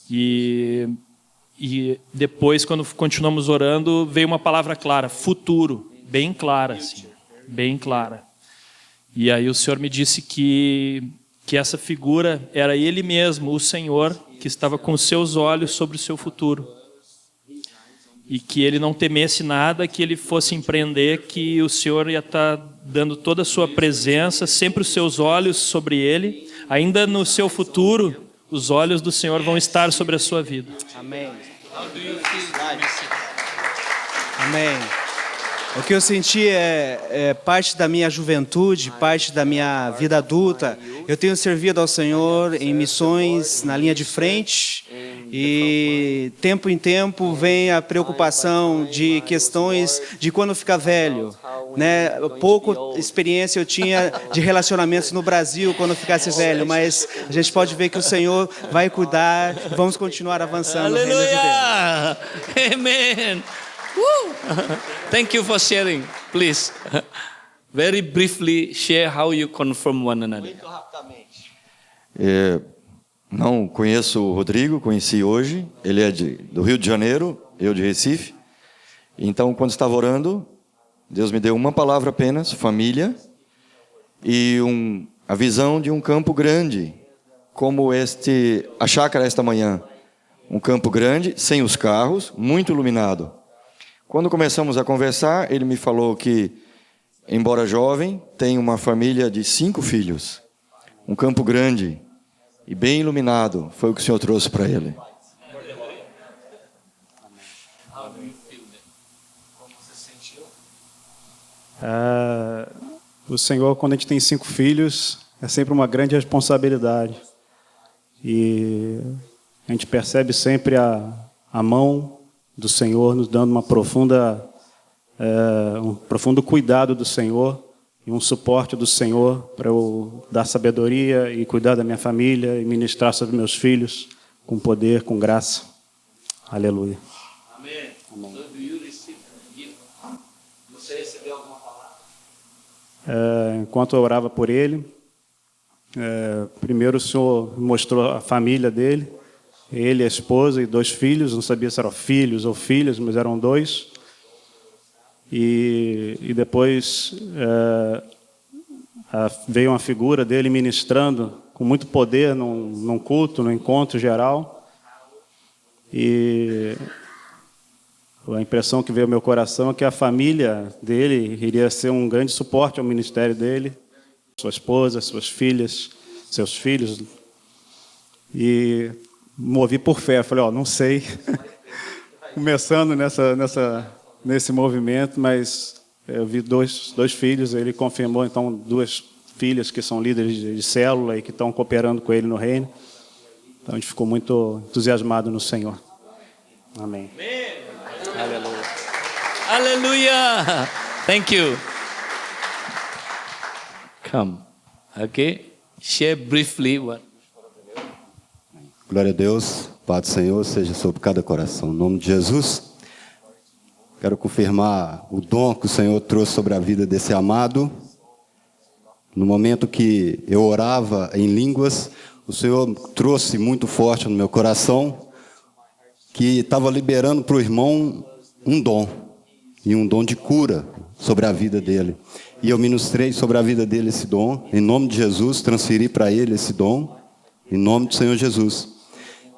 E depois, quando continuamos orando, veio uma palavra clara, futuro, bem clara, assim, bem clara. E aí o Senhor me disse que essa figura era Ele mesmo, o Senhor, que estava com os seus olhos sobre o seu futuro. E que ele não temesse nada, que ele fosse empreender, que o Senhor ia estar dando toda a sua presença, sempre os seus olhos sobre ele. Ainda no seu futuro, os olhos do Senhor vão estar sobre a sua vida. Amém. Amém. O que eu senti é parte da minha juventude, parte da minha vida adulta. Eu tenho servido ao Senhor em missões na linha de frente e tempo em tempo vem a preocupação de questões de quando ficar velho, né? Pouco experiência eu tinha de relacionamentos no Brasil quando eu ficasse velho, mas a gente pode ver que o Senhor vai cuidar. Vamos continuar avançando no reino de Deus. Hallelujah. Amen. Woo. Thank you for sharing. Please, very briefly share how you confirm one another. Não conheço o Rodrigo, conheci hoje. Ele é do Rio de Janeiro, eu de Recife. Então, quando estava orando, Deus me deu uma palavra apenas, família, e a visão de um campo grande, como a chácara esta manhã. Um campo grande, sem os carros, muito iluminado. Quando começamos a conversar, ele me falou que, embora jovem, tem uma família de 5 filhos. Um campo grande e bem iluminado, foi o que o Senhor trouxe para ele. O Senhor, quando a gente tem 5 filhos, é sempre uma grande responsabilidade. E a gente percebe sempre a mão do Senhor nos dando um profundo cuidado do Senhor e um suporte do Senhor para eu dar sabedoria e cuidar da minha família e ministrar sobre meus filhos com poder, com graça. Aleluia. Amém. So do you receive gift? Você recebeu alguma palavra? Enquanto eu orava por ele, primeiro o Senhor mostrou a família dele, ele, a esposa e 2 filhos, não sabia se eram filhos ou filhas, mas eram 2. E depois veio uma figura dele ministrando com muito poder num culto, num encontro geral. E a impressão que veio ao meu coração é que a família dele iria ser um grande suporte ao ministério dele, sua esposa, suas filhas, seus filhos. E movi por fé, falei, não sei, começando nesse movimento, mas Eu vi dois filhos, ele confirmou então 2 filhas que são líderes de célula e que estão cooperando com ele no reino. Então a gente ficou muito entusiasmado no Senhor. Amém. Hallelujah. Thank you. Come. Okay. Share briefly what. Glória a Deus, Pai do Senhor, seja sobre cada coração. Em nome de Jesus, quero confirmar o dom que o Senhor trouxe sobre a vida desse amado. No momento que eu orava em línguas, o Senhor trouxe muito forte no meu coração que estava liberando para o irmão um dom, e um dom de cura sobre a vida dele. E eu ministrei sobre a vida dele esse dom, em nome de Jesus, transferi para ele esse dom, em nome do Senhor Jesus.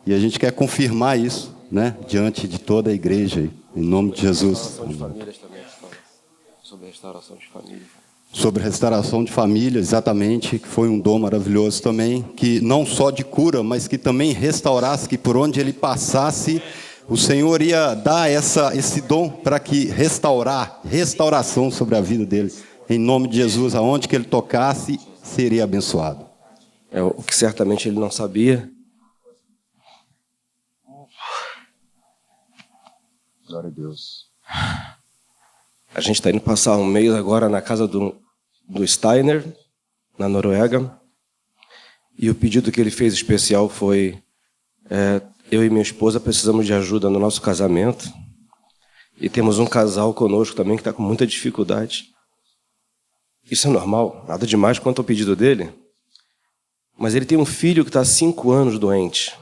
E a gente quer confirmar isso, né, diante de toda a igreja, em nome de Jesus. Sobre restauração de família. Sobre restauração de família, exatamente, que foi um dom maravilhoso também, que não só de cura, mas que também restaurasse, que por onde ele passasse, o Senhor ia dar esse dom para que restauração sobre a vida dele. Em nome de Jesus, aonde que ele tocasse, seria abençoado. O que certamente ele não sabia. Glória a Deus. A gente está indo passar um mês agora na casa do Steiner, na Noruega. E o pedido que ele fez especial foi: eu e minha esposa precisamos de ajuda no nosso casamento. E temos um casal conosco também que está com muita dificuldade. Isso é normal, nada demais quanto ao pedido dele. Mas ele tem um filho que está há 5 anos doente.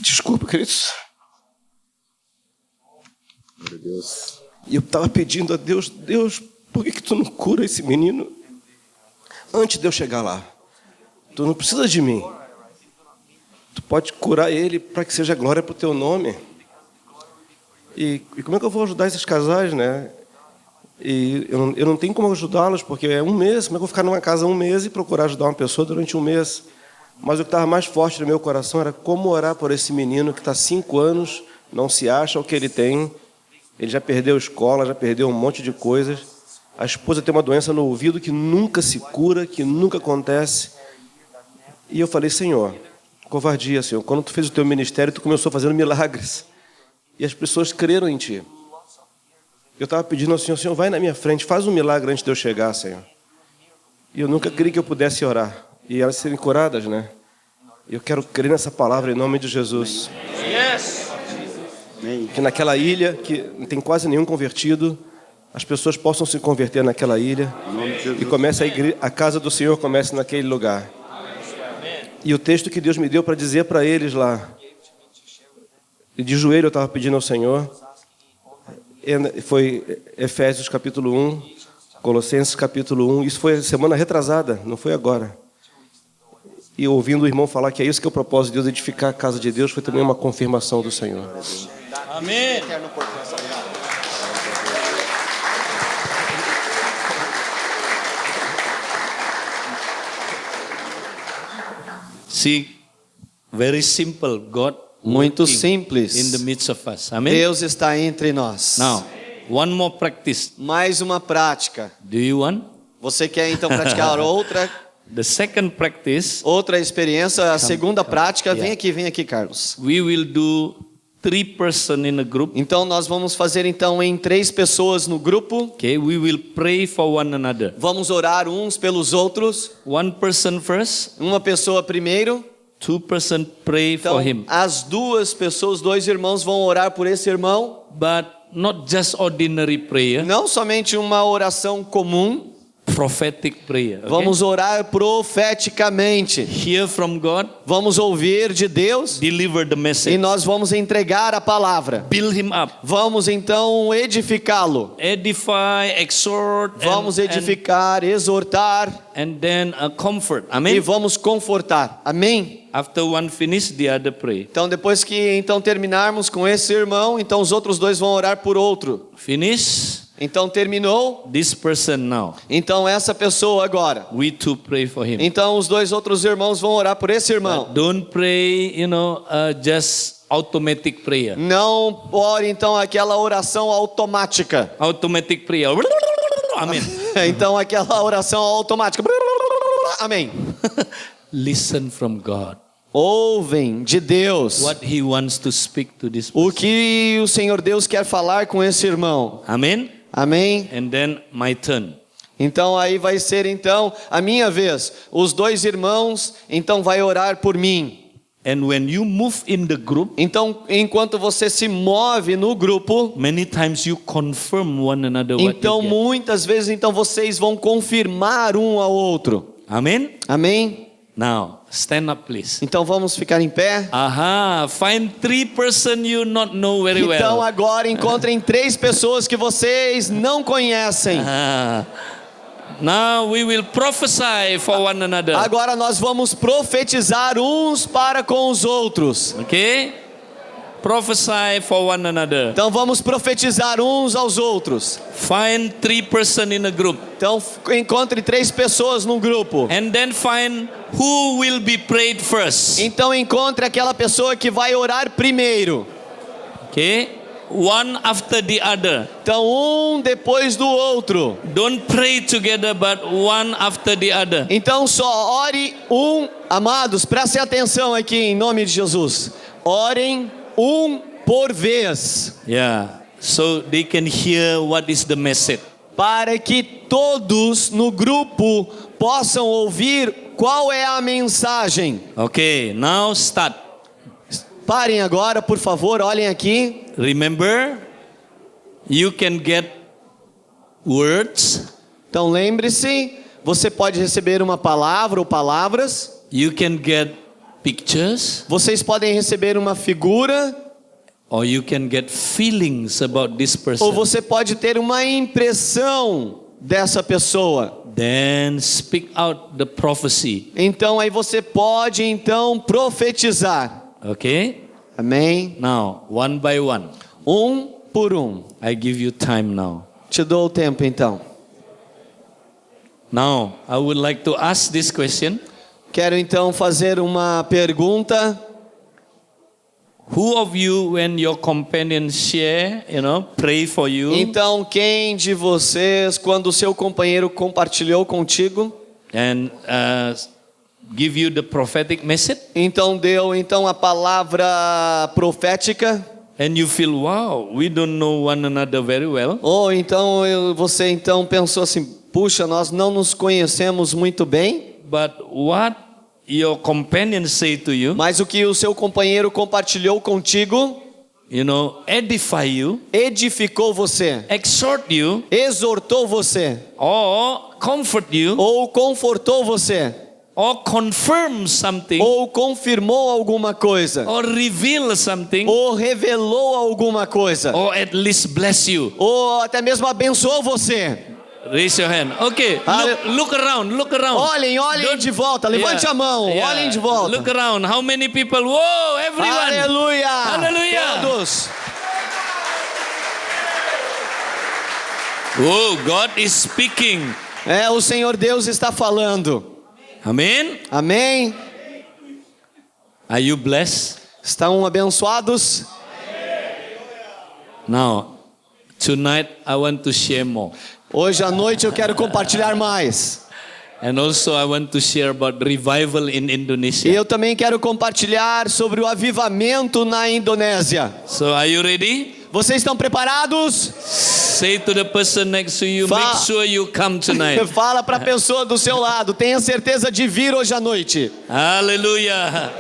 Desculpa, queridos. Glória a Deus. E eu estava pedindo a Deus: Deus, por que tu não cura esse menino antes de eu chegar lá? Tu não precisa de mim. Tu pode curar ele para que seja glória para o teu nome. E como é que eu vou ajudar esses casais, né? E eu não tenho como ajudá-los, porque é um mês. Como é que eu vou ficar numa casa 1 mês e procurar ajudar uma pessoa durante 1 mês? Mas o que estava mais forte no meu coração era como orar por esse menino que está há 5 anos, não se acha o que ele tem. Ele já perdeu escola, já perdeu um monte de coisas. A esposa tem uma doença no ouvido que nunca se cura, que nunca acontece. E eu falei: Senhor, covardia, Senhor. Quando tu fez o teu ministério, tu começou fazendo milagres. E as pessoas creram em ti. Eu estava pedindo ao Senhor: Senhor, vai na minha frente, faz um milagre antes de eu chegar, Senhor. E eu nunca creio que eu pudesse orar e elas serem curadas, né? Eu quero crer nessa palavra em nome de Jesus. Yes. Que naquela ilha, que não tem quase nenhum convertido, as pessoas possam se converter naquela ilha e comece a casa do Senhor comece naquele lugar. E o texto que Deus me deu para dizer para eles lá, e de joelho eu estava pedindo ao Senhor, foi Efésios capítulo 1, Colossenses capítulo 1, isso foi semana retrasada, não foi agora. E ouvindo o irmão falar que é isso que é o propósito de Deus, edificar a casa de Deus, foi também uma confirmação do Senhor. Amém. See, very simple. God Muito working simples. in the midst of us. Amen. Deus está entre nós. Now, one more practice. Mais uma prática. Do you want? Você quer então praticar outra The second practice, experiência? A segunda prática, vem aqui, Carlos. we will do 3 person in a group. Então nós vamos fazer então em 3 pessoas no grupo. Okay, we will pray for one another. Vamos orar uns pelos outros. One person first, Uma pessoa primeiro. 2 person pray Então for him. as 2 pessoas, 2 irmãos vão orar por esse irmão. But not just ordinary prayer, Não somente uma oração comum. prophetic prayer. Okay? Vamos orar profeticamente. Hear from God, Vamos ouvir de Deus deliver the e message, nós vamos entregar a palavra. build him up, Vamos então edificá-lo. edify, exhort, Vamos edificar, exortar and then comfort. e Amen. vamos confortar. Amém? After one finish, the other pray. Então depois que então terminarmos com esse irmão, então os outros 2 vão orar por outro. Finish. Então terminou. This person now, Então essa pessoa agora. we to pray for him. Então os dois outros irmãos vão orar por esse irmão. Don't pray, just automatic prayer. Não ore então aquela oração automática. Automatic prayer. Amen. Então aquela oração automática. Amém. Listen from God. Ouvem de Deus What He wants to speak to this o person. que o Senhor Deus quer falar com esse irmão. Amen. Amém? And then my turn. Então aí vai ser então a minha vez. Os dois irmãos então vai orar por mim. And when you move in the group, Então enquanto você se move no grupo, many times you confirm one another what então you get. muitas vezes então vocês vão confirmar um ao outro. Amen. Amém? Now stand up, please. Então vamos ficar em pé. Aha, find 3 person you not know very Então well. agora encontrem 3 pessoas que vocês não conhecem. Now we will prophesy for one another. Agora nós vamos profetizar uns para com os outros. Okay? Prophesy for one another. Então vamos profetizar uns aos outros. Find 3 person in a group. Então encontre 3 pessoas no grupo. And then find who will be prayed first. Então encontre aquela pessoa que vai orar primeiro. Okay? One after the other. Então um depois do outro. Don't pray together, but one after the other. Então só ore um. Amados, prestem atenção aqui em nome de Jesus. Orem um por vez. Yeah. So they can hear what is the message. Para que todos no grupo possam ouvir qual é a mensagem. Okay, now start. Parem agora, por favor, olhem aqui. Remember, you can get words, Então lembre-se, você pode receber uma palavra ou palavras. you can get pictures, Vocês podem receber uma figura. or you can get feelings about this Ou person. você pode ter uma impressão dessa pessoa. Then speak out the prophecy. Então aí você pode então profetizar. Okay? Amém? Now, one by one. Um por um. I give you time now. Te dou o tempo então. Now, I would like to ask this question. Quero então fazer uma pergunta. Who of you, when your companions share, pray for you, Então, quem de vocês, quando o seu companheiro compartilhou contigo, and give you the prophetic message, então deu então a palavra profética, and you feel, wow, we don't know one another very well, ou então você então pensou assim, puxa, nós não nos conhecemos muito bem, but what your companions say to you, mas o que o seu companheiro compartilhou contigo, edify you, edificou você, exhort you, exortou você, or comfort you, ou confortou você, or confirm something, ou confirmou alguma coisa, or reveal something, ou revelou alguma coisa, or at least bless you. ou até mesmo abençoou você. Raise your hand. Okay. Look around. Look around. Olhem de volta. Levante a mão. Olhem de volta. Look around. How many people? Whoa, everyone. Aleluia. Aleluia. Todos. Oh, God is speaking. O Senhor Deus está falando. Amen. Amém. Are you blessed? Estão abençoados? Now, tonight I want to share more. Hoje à noite eu quero compartilhar mais. And also I want to share about revival in Indonesia. E eu também quero compartilhar sobre o avivamento na Indonésia. So are you ready? Vocês estão preparados? Say to the person next to you, make sure you come tonight. Fala para a pessoa do seu lado, tenha certeza de vir hoje à noite. Hallelujah.